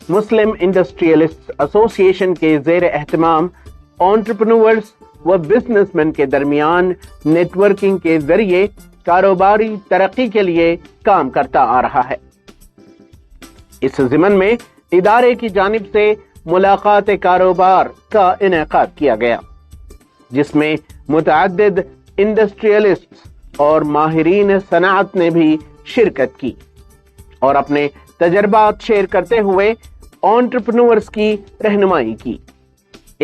मुस्लिम industrialist association के ज़ेर एहतमाम entrepreneurs व बिजनेसमैन के दरमियान नेटवर्किंग के जरिए कारोबारी तरक्की के लिए काम करता आ रहा है। इस ज़िमन में इदारे की जानिब से मुलाकात कारोबार का इनेकाद किया गया, जिसमें मुतअद्दिद इंडस्ट्रियलिस्ट और माहिरीन सनाअत ने भी शिरकत की और अपने तजर्बात शेयर करते हुए एंटरप्रेन्योर्स की रहनुमाई की।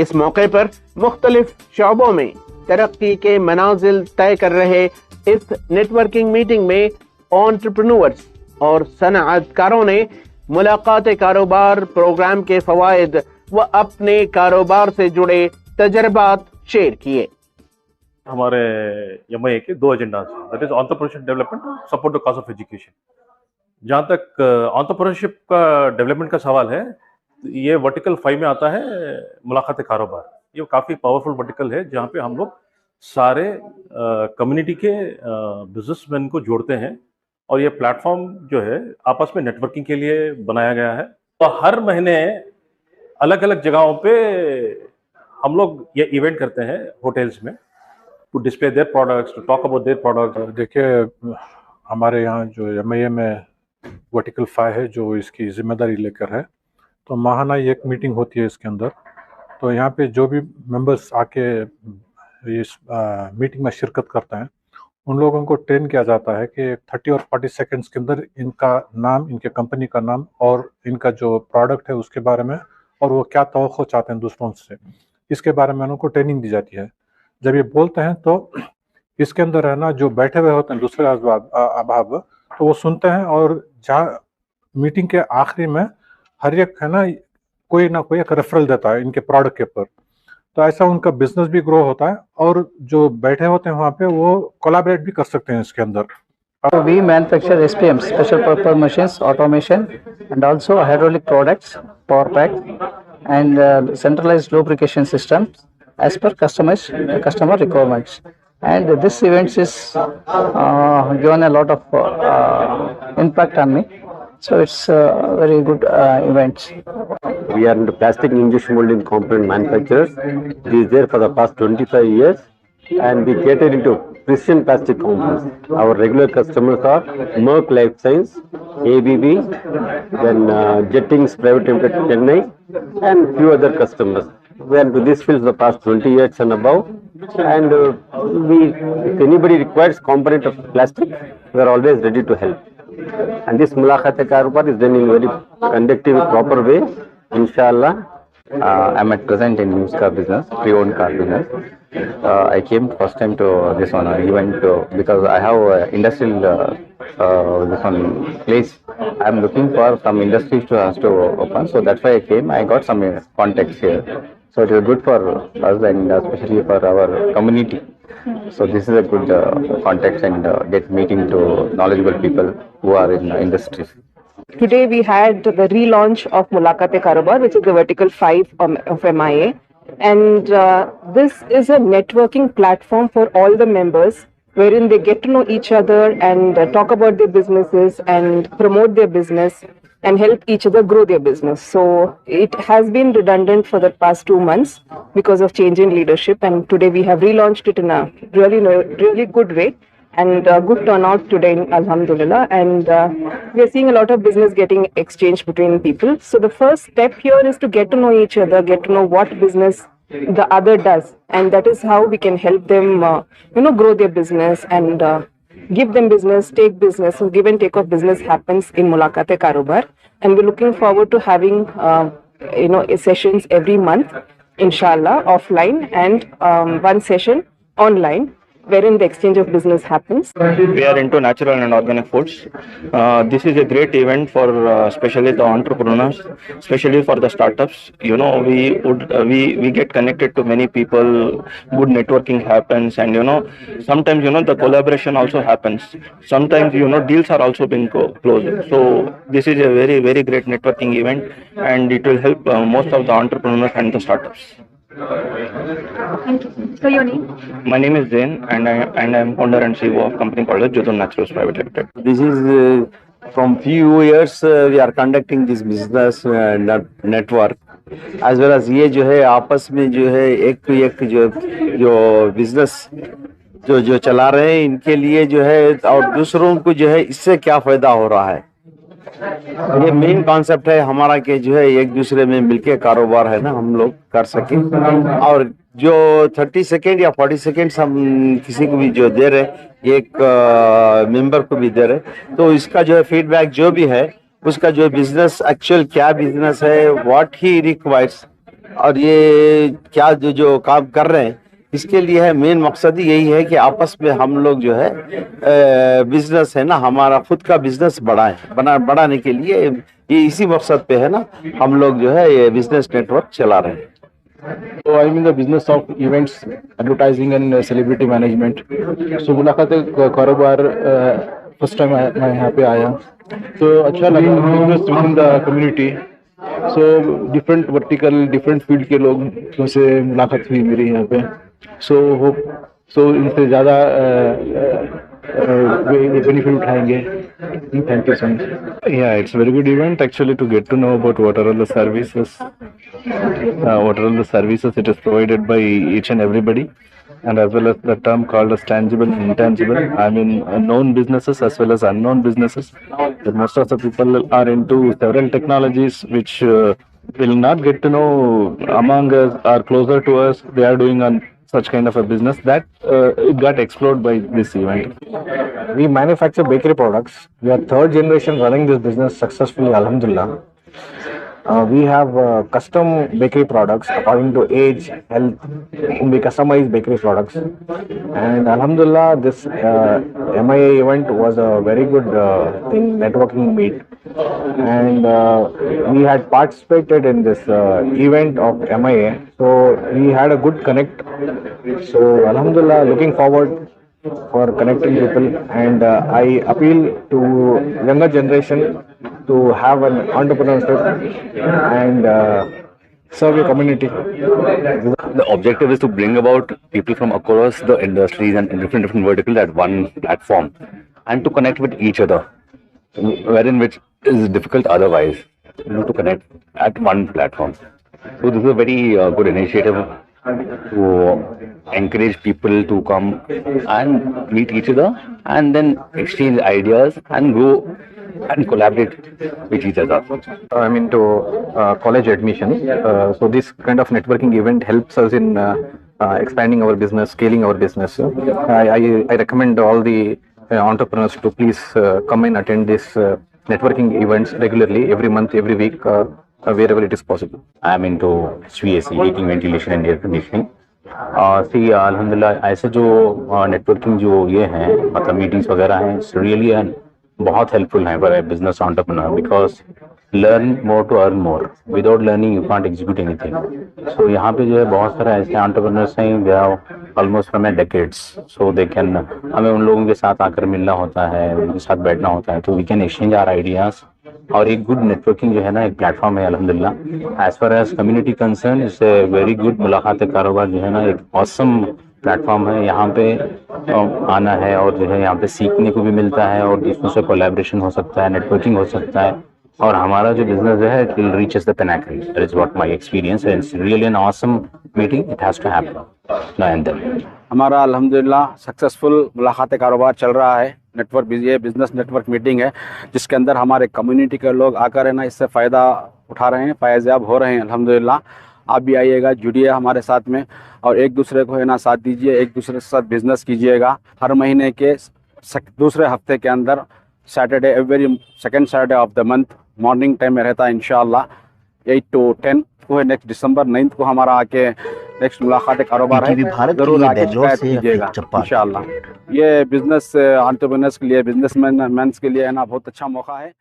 इस मौके पर मुख्तलिफ शोबों में तरक्की के मनाजिल तय कर रहे इस नेटवर्किंग मीटिंग में एंटरप्रेन्योर्स और सनाअतकारों ने मुलाकात कारोबार प्रोग्राम के फवायद व अपने कारोबार से जुड़े तजर्बात शेयर किए। हमारे एमआईए के 2 एजेंडा हैं, that is entrepreneurship development, support the cause of education. जहाँ तक एंटरप्रेन्योरशिप का डेवलपमेंट का सवाल है, ये वर्टिकल 5 में आता है मुलाकात कारोबार। ये काफ़ी पावरफुल वर्टिकल है जहाँ पे हम लोग सारे कम्युनिटी के बिजनेसमैन को जोड़ते हैं और ये प्लेटफॉर्म जो है आपस में नेटवर्किंग के लिए बनाया गया है। तो हर महीने अलग अलग जगहों पे हम लोग ये इवेंट करते हैं होटल्स में, to display their products, to talk about their products. देखिए, हमारे यहाँ जो एमआईए में वर्टिकल 5 है जो इसकी जिम्मेदारी लेकर है, तो माहाना एक मीटिंग होती है इसके अंदर। तो यहाँ पे जो भी मेंबर्स आके इस मीटिंग में शिरकत करते हैं, उन लोगों को ट्रेन किया जाता है कि 30 और 40 सेकंड्स के अंदर इनका नाम, इनके कंपनी का नाम और इनका जो प्रोडक्ट है उसके बारे में, और वो क्या तवक्को चाहते हैं दूसरों से, इसके बारे में उनको ट्रेनिंग दी जाती है। जब ये बोलते हैं तो इसके अंदर है ना, जो बैठे हुए होते हैं दूसरे अहबाब, तो वो सुनते हैं और जहाँ मीटिंग के आखिरी में हर एक है ना कोई एक रेफरल देता है इनके प्रोडक्ट के ऊपर। तो ऐसा उनका बिजनेस भी ग्रो होता है और जो बैठे होते हैं वहाँ पे वो कोलैबोरेट भी कर सकते हैं इसके अंदर। We manufacture SPM, special purpose machines, automation, and also hydraulic products, power pack, and centralized lubrication systems as per customer requirements. And this event is given a lot of impact on me. So it's very good events. We are into plastic injection molding component manufacturers. It is there for the past 25 years, and we cater into precision plastic components. Our regular customers are Merck Life Science, ABB, then Jettings Private Limited Chennai, and few other customers. We are into this field for the past 20 years and above, and if anybody requires component of plastic, we are always ready to help. And this Mulaqat Karobar is done in a very conductive, proper way, inshallah. I'm at present in used car business, pre-owned car business. I came first time to this one event because I have industrial this one place. I'm looking for some industries to open, so that's why I came. I got some contacts here, so it is good for us and especially for our community. So this is a good context and get meeting to knowledgeable people who are in industries. Today we had the relaunch of Mulaqat Karobar, which is the vertical 5 of MIA, and this is a networking platform for all the members, wherein they get to know each other and talk about their businesses and promote their business and help each other grow their business. So it has been redundant for the past 2 months because of change in leadership, and today we have relaunched it in a really good way, and good turnout today, alhamdulillah. And we are seeing a lot of business getting exchanged between people. So the first step here is to get to know each other, get to know what business the other does, and that is how we can help them grow their business and give them business, take business. So give and take of business happens in Mulaqat Karobar, and we're looking forward to having sessions every month, inshallah, offline, and one session online, wherein the exchange of business happens. We are into natural and organic foods. This is a great event for especially the entrepreneurs, especially for the startups. We get connected to many people. Good networking happens, and sometimes the collaboration also happens. Sometimes deals are also being closed. So this is a very, very great networking event, and it will help most of the entrepreneurs and the startups. Thank you. So your name? My name is Zain, and I am founder and CEO of a company called Jodhpur Naturals Private Limited. This is from few years we are conducting this business network as well as ये जो है आपस में जो है एक to एक जो business जो चला रहे हैं इनके लिए जो है और दूसरों को जो है इससे क्या फायदा हो रहा है, ये मेन कॉन्सेप्ट है हमारा कि जो है एक दूसरे में मिलके कारोबार है ना हम लोग कर सके। और जो 30 सेकेंड या 40 सेकेंड हम किसी को भी जो दे रहे एक मेंबर को भी दे रहे, तो इसका जो है फीडबैक जो भी है उसका जो बिजनेस एक्चुअल क्या बिजनेस है, व्हाट ही रिक्वायर्स और ये क्या जो काम कर रहे हैं इसके लिए है मेन मकसद ही यही है कि आपस में हम लोग जो है बिजनेस है ना हमारा खुद का बिजनेस बढ़ाने के लिए ये इसी मकसद पे है ना हम लोग जो है ये बिजनेस नेटवर्क चला रहे हैं। So I'm in the business of events, advertising and celebrity management. So मुलाकात कारोबार first time मैं यहाँ पे आया तो अच्छा लगा business within the community. So different vertical, different field के लोग से मुलाकात हुई मेरी यहाँ पे. So इनसे ज़्यादा benefit उठाएंगे. Thank you so much. Yeah, it's a very good event actually to get to know about what are all the services, it is provided by each and everybody, and as well as the term called as tangible and intangible. I mean, known businesses as well as unknown businesses. That most of the people are into several technologies which will not get to know among us or closer to us. They are doing on such kind of a business that it got explored by this event. We manufacture bakery products. We are third generation running this business successfully, alhamdulillah. We have custom bakery products according to age, health. We customize bakery products, and alhamdulillah, this MIA event was a very good networking meet, and we had participated in this event of MIA, so we had a good connect. So alhamdulillah, looking forward for connecting people, and I appeal to younger generation to have an entrepreneurship and serve your community. The objective is to bring about people from across the industries and different verticals at one platform and to connect with each other, wherein which is difficult otherwise, to connect at one platform. So this is a very good initiative to encourage people to come and meet each other and then exchange ideas and grow and collaborate with each other. I'm into college admission, so this kind of networking event helps us in expanding our business, scaling our business. I recommend all the entrepreneurs to please come and attend this networking events regularly, every month, every week, wherever it is possible. I'm into HVAC, heating, ventilation and air conditioning. सी अल्हम्दुलिल्लाह ऐसे जो networking जो ये हैं मतलब meetings वगैरह हैं really बहुत हेल्पफुल हैं for a business entrepreneur because learn more to earn more without learning you can't execute anything. So यहाँ पे जो है बहुत सारे ऐसे एंटरप्रेन्योर्स हैं वे are almost from a decades, so they can हमें उन लोगों के साथ आकर मिलना होता है, उनके साथ बैठना होता है, तो we can exchange our ideas और एक गुड नेटवर्किंग जो है ना एक प्लेटफॉर्म है अल्हम्दुलिल्लाह। As far as community concern it's a very good मुलाकात कारोबार जो है ना एक ऑसम प्लेटफॉर्म है। यहाँ पे आना है और जो है यहाँ पे सीखने को भी मिलता है और दूसरों से कोलैबोरेशन हो सकता है, नेटवर्किंग हो सकता है और हमारा जो बिजनेस है it will reaches the pinnacle. That is what my experience and it's really an awesome meeting, it has to happen now and then. हमारा अल्हम्दुलिल्लाह सक्सेसफुल मुलाकात कारोबार चल रहा है। नेटवर्क ये बिजनेस नेटवर्क मीटिंग है जिसके अंदर हमारे कम्युनिटी के लोग आकर है ना इससे फ़ायदा उठा रहे हैं, फ़ायज़याब हो रहे हैं अल्हम्दुलिल्लाह। आप भी आइएगा, जुड़िए हमारे साथ में और एक दूसरे को है ना साथ दीजिए, एक दूसरे के साथ बिजनेस कीजिएगा। हर महीने के दूसरे हफ्ते के अंदर Saturday, every second Saturday of the month morning time में रहता है इंशाअल्लाह 8 to 10 को है। नेक्स्ट दिसंबर 9 को हमारा आके नेक्स्ट मुलाकात कारोबार है, जरूर आके शिकायत कीजिएगा इंशाअल्लाह। ये बिजनेस एंटरप्रेन्योर्स के लिए, बिजनेसमैन के लिए है ना बहुत अच्छा मौका है।